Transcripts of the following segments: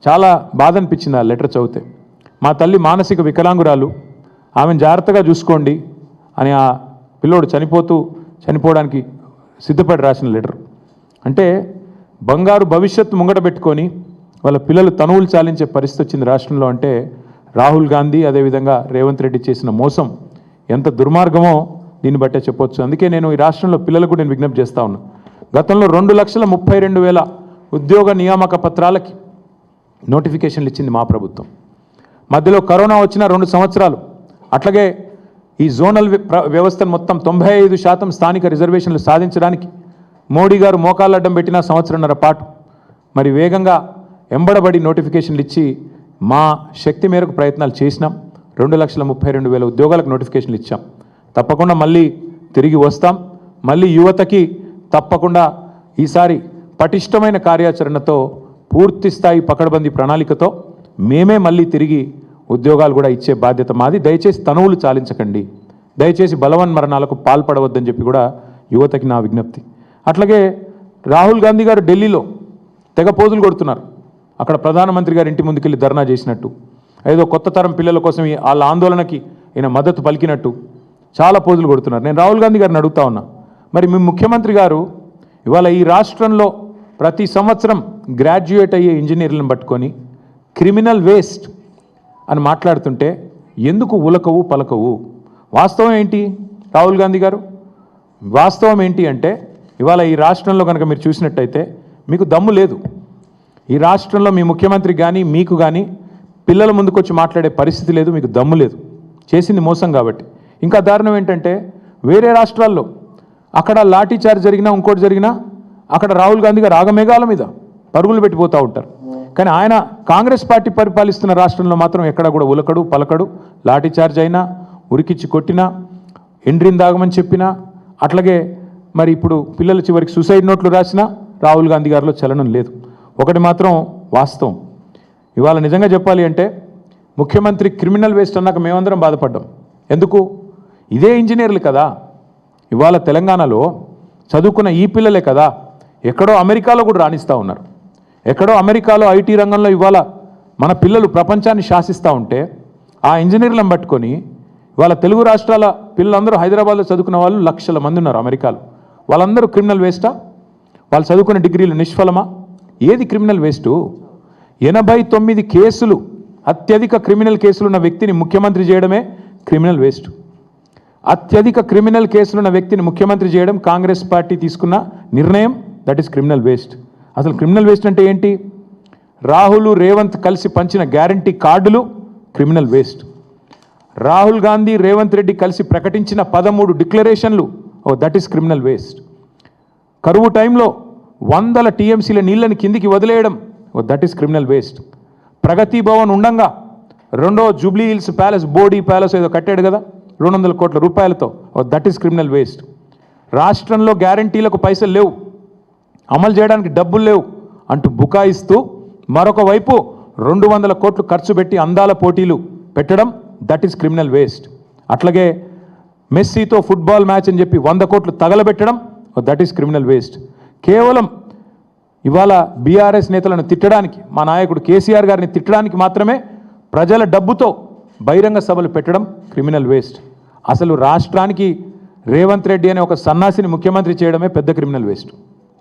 చాలా బాధ అనిపించింది ఆ లెటర్ చదివితే. మా తల్లి మానసిక వికలాంగురాలు, ఆమెను జాగ్రత్తగా చూసుకోండి అని ఆ పిల్లోడు చనిపోవడానికి సిద్ధపడి రాసిన లెటర్. అంటే బంగారు భవిష్యత్తు ముంగట పెట్టుకొని వాళ్ళ పిల్లలు తనువులు చాలించే పరిస్థితి వచ్చింది రాష్ట్రంలో. అంటే రాహుల్ గాంధీ అదేవిధంగా రేవంత్ రెడ్డి చేసిన మోసం ఎంత దుర్మార్గమో దీన్ని బట్టే చెప్పొచ్చు. అందుకే నేను ఈ రాష్ట్రంలో పిల్లలకు నేను విజ్ఞప్తి చేస్తా ఉన్నా. గతంలో 2,32,000 ఉద్యోగ నియామక పత్రాలకి నోటిఫికేషన్లు ఇచ్చింది మా ప్రభుత్వం. మధ్యలో కరోనా వచ్చిన 2 సంవత్సరాలు. అట్లాగే ఈ జోనల్ వ్యవస్థను మొత్తం 95% స్థానిక రిజర్వేషన్లు సాధించడానికి మోడీ గారు మోకాళ్ళ అడ్డం పెట్టిన సంవత్సరంన్నర పాటు మరి వేగంగా ఎంబడబడి నోటిఫికేషన్లు ఇచ్చి మా శక్తి మేరకు ప్రయత్నాలు చేసినాం. 2,32,000 ఉద్యోగాలకు నోటిఫికేషన్లు ఇచ్చాం. తప్పకుండా మళ్ళీ తిరిగి వస్తాం. మళ్ళీ యువతకి తప్పకుండా ఈసారి పటిష్టమైన కార్యాచరణతో పూర్తి స్థాయి పకడ్బందీ ప్రణాళికతో మేమే మళ్ళీ తిరిగి ఉద్యోగాలు కూడా ఇచ్చే బాధ్యత మాది. దయచేసి తనువులు చాలించకండి, దయచేసి బలవన్ మరణాలకు పాల్పడవద్దని చెప్పి కూడా యువతకి నా విజ్ఞప్తి. అట్లాగే రాహుల్ గాంధీ గారు ఢిల్లీలో తెగ పోజులు కొడుతున్నారు. అక్కడ ప్రధానమంత్రి గారు ఇంటి ముందుకెళ్ళి ధర్నా చేసినట్టు, ఏదో కొత్త తరం పిల్లల కోసం వాళ్ళ ఆందోళనకి ఈయన మద్దతు పలికినట్టు చాలా పోజులు కొడుతున్నారు. నేను రాహుల్ గాంధీ గారిని అడుగుతా ఉన్నా, మరి మీ ముఖ్యమంత్రి గారు ఇవాళ ఈ రాష్ట్రంలో ప్రతి సంవత్సరం గ్రాడ్యుయేట్ అయ్యే ఇంజనీర్లను పట్టుకొని క్రిమినల్ వేస్ట్ అని మాట్లాడుతుంటే ఎందుకు ఉలకవు పలకవు? వాస్తవం ఏంటి రాహుల్ గాంధీ గారు? వాస్తవం ఏంటి అంటే ఇవాళ ఈ రాష్ట్రంలో కనుక మీరు చూసినట్టయితే మీకు దమ్ము లేదు. ఈ రాష్ట్రంలో మీ ముఖ్యమంత్రి కానీ మీకు కానీ పిల్లల ముందుకొచ్చి మాట్లాడే పరిస్థితి లేదు, మీకు దమ్ము లేదు. చేసింది మోసం కాబట్టి. ఇంకా దారుణం ఏంటంటే వేరే రాష్ట్రాల్లో అక్కడ లాఠీ చార్జ్ జరిగినా ఇంకోటి జరిగినా అక్కడ రాహుల్ గాంధీ గారు ఆగమేఘాల మీద పరుగులు పెట్టిపోతూ ఉంటారు. కానీ ఆయన కాంగ్రెస్ పార్టీ పరిపాలిస్తున్న రాష్ట్రంలో మాత్రం ఎక్కడ కూడా ఉలకడు పలకడు. లాఠీ చార్జ్ అయినా, ఉరికిచ్చి కొట్టినా, ఎండ్రిని దాగమని చెప్పినా, అట్లాగే మరి ఇప్పుడు పిల్లల చివరికి సూసైడ్ నోట్లు రాసినా రాహుల్ గాంధీ గారిలో చలనం లేదు. ఒకటి మాత్రం వాస్తవం, ఇవాళ నిజంగా చెప్పాలి అంటే ముఖ్యమంత్రి క్రిమినల్ వేస్ట్ అన్నాక మేమందరం బాధపడ్డాం. ఎందుకు? ఇదే ఇంజనీర్లు కదా ఇవాళ తెలంగాణలో చదువుకున్న ఈ పిల్లలే కదా ఎక్కడో అమెరికాలో కూడా రాణిస్తూ ఉన్నారు. ఎక్కడో అమెరికాలో ఐటీ రంగంలో ఇవాళ మన పిల్లలు ప్రపంచాన్ని శాసిస్తూ ఉంటే ఆ ఇంజనీర్లను పట్టుకొని ఇవాళ తెలుగు రాష్ట్రాల పిల్లలందరూ హైదరాబాద్లో చదువుకున్న వాళ్ళు లక్షల మంది ఉన్నారు అమెరికాలో. వాళ్ళందరూ క్రిమినల్ వేస్టా? వాళ్ళు చదువుకున్న డిగ్రీలు నిష్ఫలమా? ఏది క్రిమినల్ వేస్టు? 89 కేసులు, అత్యధిక క్రిమినల్ కేసులున్న వ్యక్తిని ముఖ్యమంత్రి చేయడమే క్రిమినల్ వేస్ట్. అత్యధిక క్రిమినల్ కేసులున్న వ్యక్తిని ముఖ్యమంత్రి చేయడం కాంగ్రెస్ పార్టీ తీసుకున్న నిర్ణయం. That is criminal waste. అసలు క్రిమినల్ వేస్ట్ అంటే ఏంటి? రాహుల్ రేవంత్ కలిసి పంచిన గ్యారంటీ కార్డులు క్రిమినల్ వేస్ట్. రాహుల్ గాంధీ రేవంత్ రెడ్డి కలిసి ప్రకటించిన 13 డిక్లరేషన్లు, దట్ ఈస్ క్రిమినల్ వేస్ట్. కరువు టైంలో 100 టీఎంసీల నీళ్ళని కిందికి వదిలేయడం, దట్ ఈస్ క్రిమినల్ వేస్ట్. ప్రగతి భవన్ ఉండంగా రెండో Jubilee hills palace, body palace ఏదో కట్టాడు కదా 200 కోట్ల రూపాయలతో, దట్ ఈస్ క్రిమినల్ వేస్ట్. రాష్ట్రంలో గ్యారంటీలకు పైసలు లేవు, అమలు చేయడానికి డబ్బులు లేవు అంటూ బుకాయిస్తూ మరొక వైపు 200 కోట్లు ఖర్చు పెట్టి అందాల పోటీలు పెట్టడం, దట్ ఈస్ క్రిమినల్ వేస్ట్. అట్లాగే మెస్సీతో ఫుట్బాల్ మ్యాచ్ అని చెప్పి 100 కోట్లు తగలబెట్టడం, దట్ ఈస్ క్రిమినల్ వేస్ట్. కేవలం ఇవాళ బీఆర్ఎస్ నేతలను తిట్టడానికి, మా నాయకుడు కేసీఆర్ గారిని తిట్టడానికి మాత్రమే ప్రజల డబ్బుతో బహిరంగ సభలు పెట్టడం క్రిమినల్ వేస్ట్. అసలు రాష్ట్రానికి రేవంత్ రెడ్డి అనే ఒక సన్నాసిని ముఖ్యమంత్రి చేయడమే పెద్ద క్రిమినల్ వేస్ట్.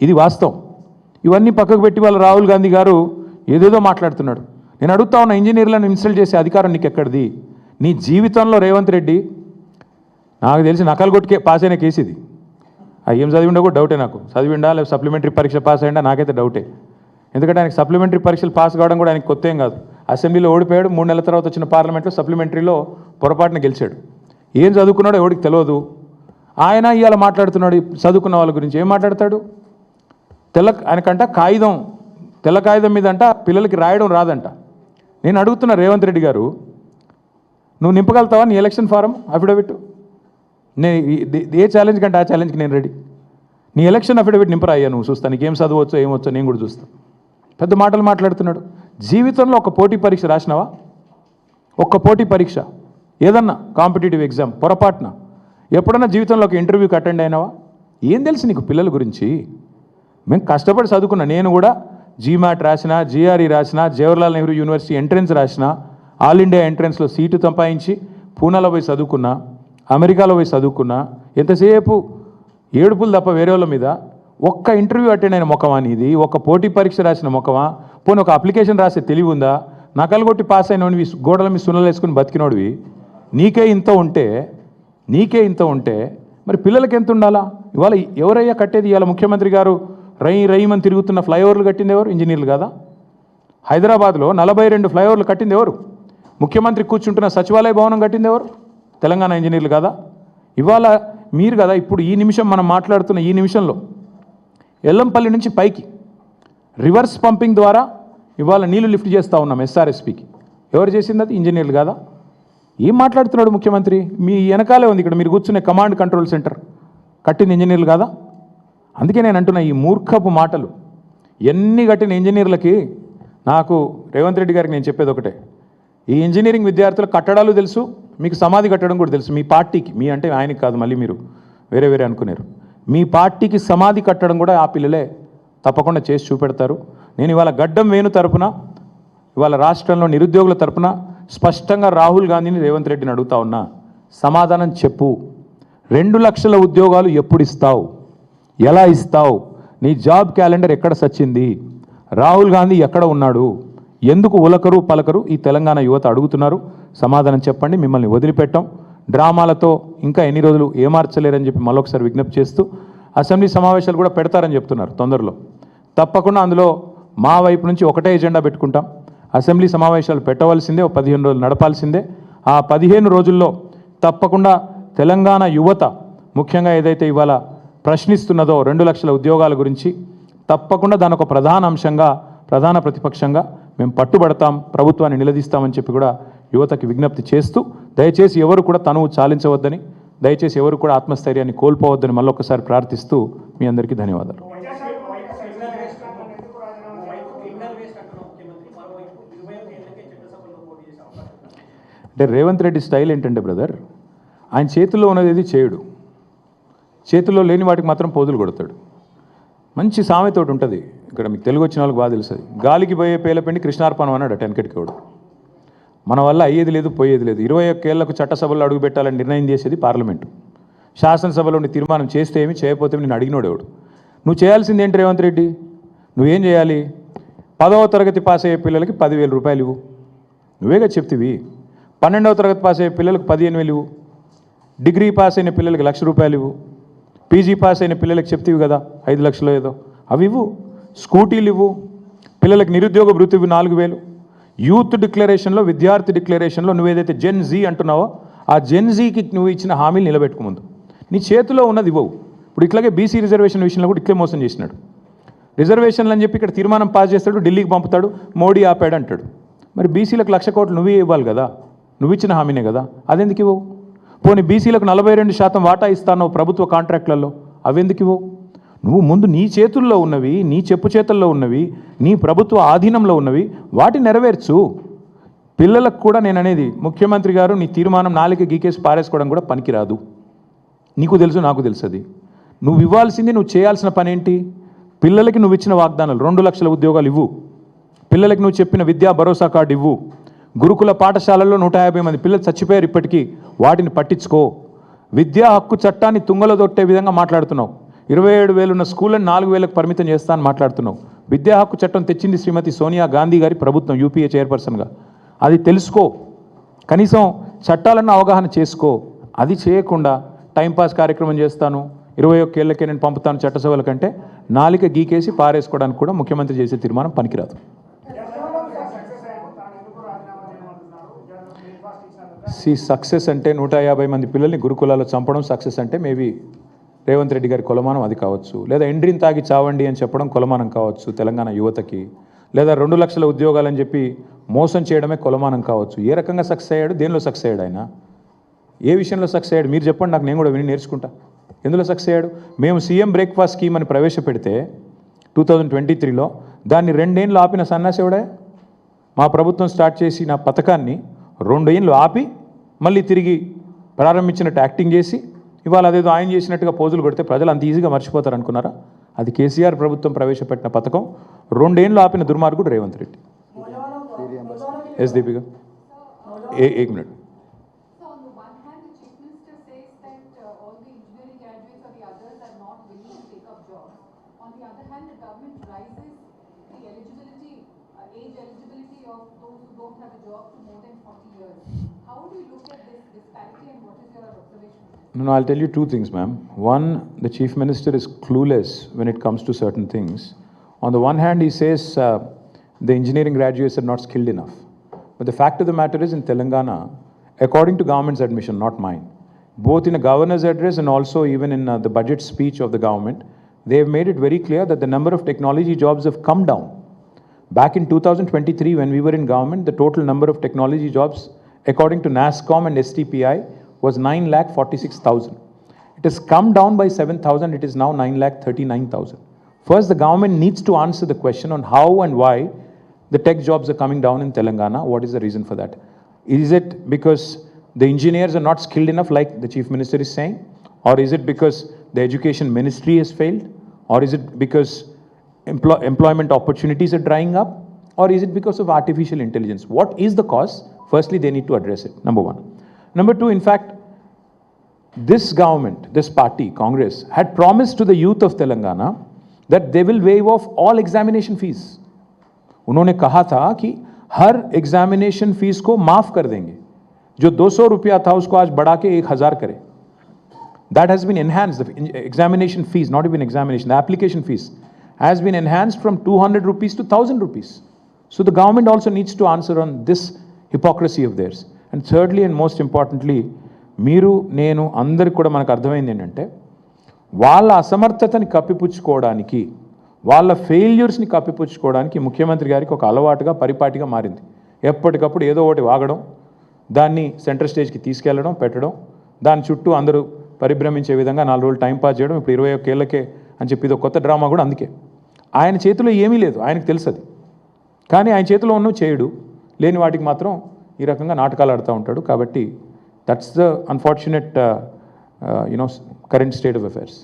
ఇది వాస్తవం. ఇవన్నీ పక్కకు పెట్టి వాళ్ళ రాహుల్ గాంధీ గారు ఏదేదో మాట్లాడుతున్నాడు. నేను అడుగుతా ఉన్న, ఇంజనీర్లను ఇన్సల్ట్ చేసే అధికారం నీకు ఎక్కడిది? నీ జీవితంలో రేవంత్ రెడ్డి నాకు తెలిసి నకలు కొట్టుకే పాస్ అయిన కేసు ఇది. ఏం చదివిండో కూడా డౌటే నాకు. చదివిండా లేదా సప్లిమెంటరీ పరీక్ష పాస్ అయ్యిందా నాకైతే డౌటే. ఎందుకంటే ఆయనకు సప్లిమెంటరీ పరీక్షలు పాస్ కావడం కూడా ఆయనకు కొత్త ఏం కాదు. అసెంబ్లీలో ఓడిపోయాడు, 3 నెలల తర్వాత వచ్చిన పార్లమెంట్లో సప్లిమెంటరీలో పొరపాటున గెలిచాడు. ఏం చదువుకున్నాడో ఎవడికి తెలియదు. ఆయన ఇవాళ మాట్లాడుతున్నాడు చదువుకున్న వాళ్ళ గురించి. ఏం మాట్లాడతాడు? ఆయనకంట తెల్ల కాగితం మీద అంట పిల్లలకి రాయడం రాదంట. నేను అడుగుతున్నా రేవంత్ రెడ్డి గారు, నువ్వు నింపగలుగుతావా నీ ఎలక్షన్ ఫారం అఫిడవిట్? ఏ ఛాలెంజ్ కంటే ఆ ఛాలెంజ్కి నేను రెడీ. నీ ఎలక్షన్ అఫిడవిట్ నింపరాయ్యా, నువ్వు చూస్తా నీకేం చదవచ్చో ఏమొచ్చో నేను కూడా చూస్తా. పెద్ద మాటలు మాట్లాడుతున్నాడు. జీవితంలో ఒక పోటీ పరీక్ష రాసినావా? ఒక్క పోటీ పరీక్ష ఏదన్నా కాంపిటేటివ్ ఎగ్జామ్ పొరపాటున ఎప్పుడన్నా జీవితంలో ఒక ఇంటర్వ్యూకి అటెండ్ అయినావా? ఏం తెలుసు నీకు పిల్లల గురించి? మేము కష్టపడి చదువుకున్నా. నేను కూడా జీమాట్ రాసినా, జిఆర్ఈ రాసినా, జవహర్లాల్ నెహ్రూ యూనివర్సిటీ ఎంట్రన్స్ రాసినా, ఆల్ ఇండియా ఎంట్రన్స్లో సీటు సంపాదించి పూనాలో పోయి చదువుకున్నా, అమెరికాలో పోయి చదువుకున్నా, ఎంతసేపు ఏడుపులు తప్ప వేరే వాళ్ళ మీద ఒక్క ఇంటర్వ్యూ అటెండ్ అయిన ముఖమా నీది? ఒక్క పోటీ పరీక్ష రాసిన ముఖమా? పోనీ ఒక అప్లికేషన్ రాసే తెలివి ఉందా? నకలు కొట్టి పాస్ అయినవి గోడల మీద సున్నలు వేసుకుని బతికినోడివి. నీకే ఇంత ఉంటే మరి పిల్లలకి ఎంత ఉండాలా? ఇవాళ ఎవరయ్యా కట్టేది? ఇవాళ ముఖ్యమంత్రి గారు రయ్యమని తిరుగుతున్న ఫ్లైఓవర్లు కట్టింది ఎవరు? ఇంజనీర్లు కదా? హైదరాబాద్లో 42 ఫ్లైఓవర్లు కట్టింది ఎవరు? ముఖ్యమంత్రి కూర్చుంటున్న సచివాలయ భవనం కట్టింది ఎవరు? తెలంగాణ ఇంజనీర్లు కదా? ఇవాళ మీరు కదా ఇప్పుడు ఈ నిమిషం మనం మాట్లాడుతున్న ఈ నిమిషంలో ఎల్లంపల్లి నుంచి పైకి రివర్స్ పంపింగ్ ద్వారా ఇవాళ నీళ్లు లిఫ్ట్ చేస్తూ ఉన్నాం ఎస్ఆర్ఎస్పికి. ఎవరు చేసింది? అది ఇంజనీర్లు కదా? ఏం మాట్లాడుతున్నాడు ముఖ్యమంత్రి? మీ వెనకాలే ఉంది ఇక్కడ మీరు కూర్చునే కమాండ్ కంట్రోల్ సెంటర్ కట్టింది ఇంజనీర్లు కదా? అందుకే నేను అంటున్నా ఈ మూర్ఖపు మాటలు ఎన్ని కట్టిన ఇంజనీర్లకి నాకు రేవంత్ రెడ్డి గారికి నేను చెప్పేది ఒకటే, ఈ ఇంజనీరింగ్ విద్యార్థుల కట్టడాలు తెలుసు, మీకు సమాధి కట్టడం కూడా తెలుసు. మీ పార్టీకి, మీ అంటే ఆయనకి కాదు, మళ్ళీ మీరు వేరే అనుకున్నారు, మీ పార్టీకి సమాధి కట్టడం కూడా ఆ పిల్లలే తప్పకుండా చేసి చూపెడతారు. నేను ఇవాళ గడ్డం వేణు తరపున, ఇవాళ రాష్ట్రంలో నిరుద్యోగుల తరపున స్పష్టంగా రాహుల్ గాంధీని రేవంత్ రెడ్డిని అడుగుతా ఉన్నా, సమాధానం చెప్పు. 2 లక్షల ఉద్యోగాలు ఎప్పుడు ఇస్తావు? ఎలా ఇస్తావు? నీ జాబ్ క్యాలెండర్ ఎక్కడ సచ్చింది? రాహుల్ గాంధీ ఎక్కడ ఉన్నాడు? ఎందుకు ఉలకరు పలకరు ఈ తెలంగాణ యువత అడుగుతున్నారు. సమాధానం చెప్పండి. మిమ్మల్ని వదిలిపెట్టాం. డ్రామాలతో ఇంకా ఎన్ని రోజులు ఏమార్చలేరని చెప్పి మళ్ళొకసారి విజ్ఞప్తి చేస్తూ, అసెంబ్లీ సమావేశాలు కూడా పెడతారని చెప్తున్నారు తొందరలో. తప్పకుండా అందులో మా వైపు నుంచి ఒకటే ఎజెండా పెట్టుకుంటాం. అసెంబ్లీ సమావేశాలు పెట్టవలసిందే, 15 రోజులు నడపాల్సిందే. ఆ 15 రోజుల్లో తప్పకుండా తెలంగాణ యువత ముఖ్యంగా ఏదైతే ఇవాళ ప్రశ్నిస్తున్నదో 2 లక్షల ఉద్యోగాల గురించి, తప్పకుండా దాని ఒక ప్రధాన అంశంగా, ప్రధాన ప్రతిపక్షంగా మేము పట్టుబడతాం, ప్రభుత్వాన్ని నిలదీస్తామని చెప్పి కూడా యువతకి విజ్ఞప్తి చేస్తూ, దయచేసి ఎవరు కూడా తనువు చాలించవద్దని, దయచేసి ఎవరు కూడా ఆత్మస్థైర్యాన్ని కోల్పోవద్దని మళ్ళొకసారి ప్రార్థిస్తూ మీ అందరికీ ధన్యవాదాలు. అంటే రేవంత్ రెడ్డి స్టైల్ ఏంటంటే బ్రదర్, ఆయన చేతుల్లో ఉన్నది ఏది చేయడు, చేతుల్లో లేని వాటికి మాత్రం పోజులు కొడతాడు. మంచి సామెత ఒకటి ఉంటుంది ఇక్కడ, మీకు తెలుగు వచ్చిన వాళ్ళకి బాగా తెలుస్తుంది. గాలికి పోయే పేలపిండి కృష్ణార్పణం అన్నాడు టెన్కెట్కోడు. మన వల్ల అయ్యేది లేదు, పోయేది లేదు. 21 ఏళ్లకు చట్టసభలో అడుగు పెట్టాలని నిర్ణయం చేసేది పార్లమెంటు. శాసనసభలో తీర్మానం చేస్తే ఏమి, చేయకపోతే నేను అడిగినోడు ఎవడు? నువ్వు చేయాల్సింది ఏంటి రేవంత్ రెడ్డి? నువ్వేం చేయాలి? 10వ తరగతి పాస్ అయ్యే పిల్లలకి 10,000 రూపాయలు ఇవ్వు. నువ్వేగా చెప్తివి. 12వ తరగతి పాస్ అయ్యే పిల్లలకు 15,000 ఇవ్వు. డిగ్రీ పాస్ అయిన పిల్లలకి 1,00,000 రూపాయలు ఇవ్వు. పీజీ పాస్ అయిన పిల్లలకి చెప్తివి కదా 5 లక్షలు ఏదో, అవి ఇవ్వు. స్కూటీలు ఇవ్వు. పిల్లలకి నిరుద్యోగ భృతి ఇవ్వు 4,000. యూత్ డిక్లరేషన్లో, విద్యార్థి డిక్లరేషన్లో నువ్వేదైతే జెన్ జీ అంటున్నావో ఆ జెన్ జీకి నువ్వు ఇచ్చిన హామీలు నిలబెట్టుకు. ముందు నీ చేతిలో ఉన్నది ఇవ్వవు. ఇప్పుడు ఇట్లాగే బీసీ రిజర్వేషన్ విషయంలో కూడా ఇట్లే మోసం చేసినాడు. రిజర్వేషన్లు అని చెప్పి ఇక్కడ తీర్మానం పాస్ చేస్తాడు, ఢిల్లీకి పంపుతాడు, మోడీ ఆపాడు అంటాడు. మరి బీసీలకు 1,00,000 కోట్లు నువ్వే ఇవ్వాలి కదా, నువ్వు ఇచ్చిన హామీనే కదా, అదెందుకు ఇవ్వవు? పోనీ బీసీలకు 42% వాటా ఇస్తాను ప్రభుత్వ కాంట్రాక్టులలో, అవెందుకు ఇవ్వవు? నువ్వు ముందు నీ చేతుల్లో ఉన్నవి, నీ చెప్పు చేతుల్లో ఉన్నవి, నీ ప్రభుత్వ ఆధీనంలో ఉన్నవి వాటిని నెరవేర్చు. పిల్లలకు కూడా నేను అనేది, ముఖ్యమంత్రి గారు నీ తీర్మానం నాలుక గీకేసి పారేసుకోవడం కూడా పనికిరాదు. నీకు తెలుసు, నాకు తెలుసు. అది నువ్వు ఇవ్వాల్సింది, నువ్వు చేయాల్సిన పని ఏంటి? పిల్లలకి నువ్వు ఇచ్చిన వాగ్దానాలు 2 లక్షల ఉద్యోగాలు ఇవ్వు. పిల్లలకి నువ్వు చెప్పిన విద్యా భరోసా కార్డు ఇవ్వు. గురుకుల పాఠశాలల్లో 150 మంది పిల్లలు చచ్చిపోయారు ఇప్పటికీ, వాటిని పట్టించుకో. విద్యా హక్కు చట్టాన్ని తుంగలో దొట్టే విధంగా మాట్లాడుతున్నావు. 27,000 ఉన్న స్కూళ్ళని 4,000కు పరిమితం చేస్తా అని మాట్లాడుతున్నావు. విద్యా హక్కు చట్టం తెచ్చింది శ్రీమతి సోనియా గాంధీ గారి ప్రభుత్వం, యూపీఏ చైర్పర్సన్గా. అది తెలుసుకో, కనీసం చట్టాలను అవగాహన చేసుకో. అది చేయకుండా టైంపాస్ కార్యక్రమం చేస్తాను, 21 ఏళ్ళకే నేను పంపుతాను చట్టసభల కంటే నాలిక గీకేసి పారేసుకోవడానికి కూడా ముఖ్యమంత్రి చేసే తీర్మానం పనికిరాదు. సక్సెస్ అంటే 150 మంది పిల్లల్ని గురుకులాల్లో చంపడం సక్సెస్ అంటే మేబీ రేవంత్ రెడ్డి గారి కొలమానం అది కావచ్చు, లేదా ఎండ్రిన్ తాగి చావండి అని చెప్పడం కొలమానం కావచ్చు తెలంగాణ యువతకి, లేదా 2 లక్షల ఉద్యోగాలని చెప్పి మోసం చేయడమే కొలమానం కావచ్చు. ఏ రకంగా సక్సెస్ అయ్యాడు, దేనిలో సక్సెస్ అయ్యాడు ఆయన, ఏ విషయంలో సక్సెస్ అయ్యాడు మీరు చెప్పండి, నాకు నేను కూడా విని నేర్చుకుంటా. ఎందులో సక్సెస్ అయ్యాడు? మేము సీఎం బ్రేక్ఫాస్ట్ స్కీమ్ అని ప్రవేశపెడితే 2023లో దాన్ని 2 ఏళ్ళు ఆపిన సన్నాసేవుడే. మా ప్రభుత్వం స్టార్ట్ చేసిన పథకాన్ని 2 ఏళ్ళు ఆపి మళ్ళీ తిరిగి ప్రారంభించినట్టు యాక్టింగ్ చేసి ఇవాళ అదేదో ఆయన చేసినట్టుగా పోజులు కొడితే ప్రజలు అంత ఈజీగా మర్చిపోతారు అనుకున్నారా? అది కేసీఆర్ ప్రభుత్వం ప్రవేశపెట్టిన పథకం. 2 ఏళ్ళు ఆపిన దుర్మార్గుడు రేవంత్ రెడ్డి. ఎస్ దీపిక, एक minute. So on the one hand, the Chief Minister says that all the engineering graduates or the others are not willing to take up jobs. On the other hand, the government rises the eligibility, age eligibility of those who don't have a job to more than 40 years. How do you look at this disparity and what is your observation? No, I'll tell you 2 things, ma'am. One, the Chief Minister is clueless when it comes to certain things. On the one hand, he says the engineering graduates are not skilled enough. But the fact of the matter is, in Telangana, according to government's admission, not mine, both in a governor's address and also even in the budget speech of the government, they have made it very clear that the number of technology jobs have come down. Back in 2023, when we were in government, the total number of technology jobs, according to NASSCOM and STPI, was 9,46,000. It has come down by 7,000. It is now 9,39,000. First, the government needs to answer the question on how and why the tech jobs are coming down in Telangana. What is the reason for that? Is it because the engineers are not skilled enough, like the Chief Minister is saying? Or is it because the education ministry has failed? Or is it because employment opportunities are drying up? Or is it because of artificial intelligence? What is the cause? Firstly, they need to address it, number 1. Number 2, in fact, this government, this party, Congress, had promised to the youth of Telangana that they will waive off all examination fees. उन्होंने कहा था कि हर examination fees को माफ कर देंगे. जो 200 रुपया था उसको आज बढ़ा के 1000 करें. That has been enhanced. The examination fees, not even examination, the application fees has been enhanced from 200 rupees to 1000 rupees. So the government also needs to answer on this hypocrisy of theirs. And thirdly and most importantly, మీరు నేను అందరికి కూడా మనకు అర్థమైంది ఏంటంటే, వాళ్ళ అసమర్థతని కప్పిపుచ్చుకోవడానికి, వాళ్ళ ఫెయిల్యూర్స్ని కప్పిపుచ్చుకోవడానికి ముఖ్యమంత్రి గారికి ఒక అలవాటుగా పరిపాటిగా మారింది. ఎప్పటికప్పుడు ఏదో ఒకటి వాగడం, దాన్ని సెంటర్ స్టేజ్కి తీసుకెళ్లడం, పెట్టడం, దాని చుట్టూ అందరూ పరిభ్రమించే విధంగా 4 రోజులు టైం పాస్ చేయడం. ఇప్పుడు 21 ఏళ్ళకే అని చెప్పి ఇది కొత్త డ్రామా కూడా అందుకే. ఆయన చేతిలో ఏమీ లేదు, ఆయనకు తెలుసు అది. కానీ ఆయన చేతిలో ఉన్నవి చేయడు, లేని వాటికి మాత్రం ఈ రకంగా నాటకాలు ఆడుతూ ఉంటాడు. కాబట్టి that's the unfortunate current state of affairs.